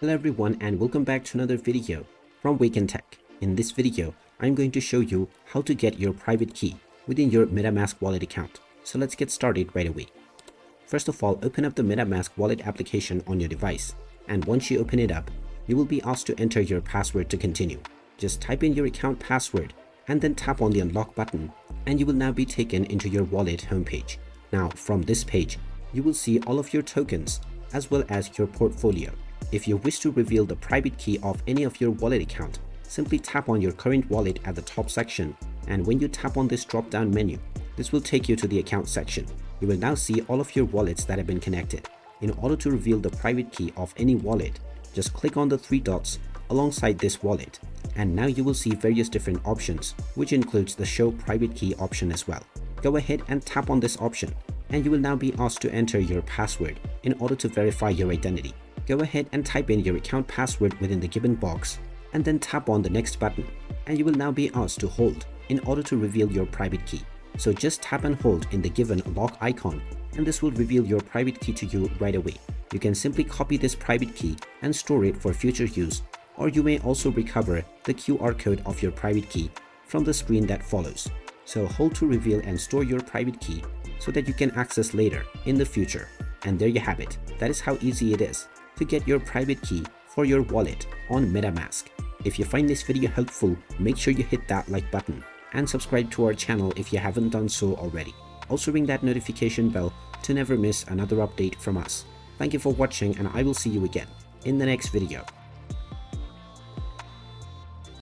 Hello everyone and welcome back to another video from Wake&Tech. In this video, I'm going to show you how to get your private key within your Metamask wallet account. So let's get started right away. First of all, open up the Metamask wallet application on your device. And once you open it up, you will be asked to enter your password to continue. Just type in your account password and then tap on the unlock button and you will now be taken into your wallet homepage. Now from this page, you will see all of your tokens as well as your portfolio. If you wish to reveal the private key of any of your wallet account, simply tap on your current wallet at the top section, and when you tap on this drop-down menu, this will take you to the account section. You will now see all of your wallets that have been connected. In order to reveal the private key of any wallet, just click on the three dots alongside this wallet, and now you will see various different options, which includes the show private key option as well. Go ahead and tap on this option, and you will now be asked to enter your password in order to verify your identity. Go ahead and type in your account password within the given box and then tap on the next button, and you will now be asked to hold in order to reveal your private key. So just tap and hold in the given lock icon and this will reveal your private key to you right away. You can simply copy this private key and store it for future use, or you may also recover the QR code of your private key from the screen that follows. So hold to reveal and store your private key so that you can access later in the future. And there you have it. That is how easy it is to get your private key for your wallet on MetaMask. If you find this video helpful, make sure you hit that like button and subscribe to our channel if you haven't done so already. Also ring that notification bell to never miss another update from us. Thank you for watching and I will see you again in the next video.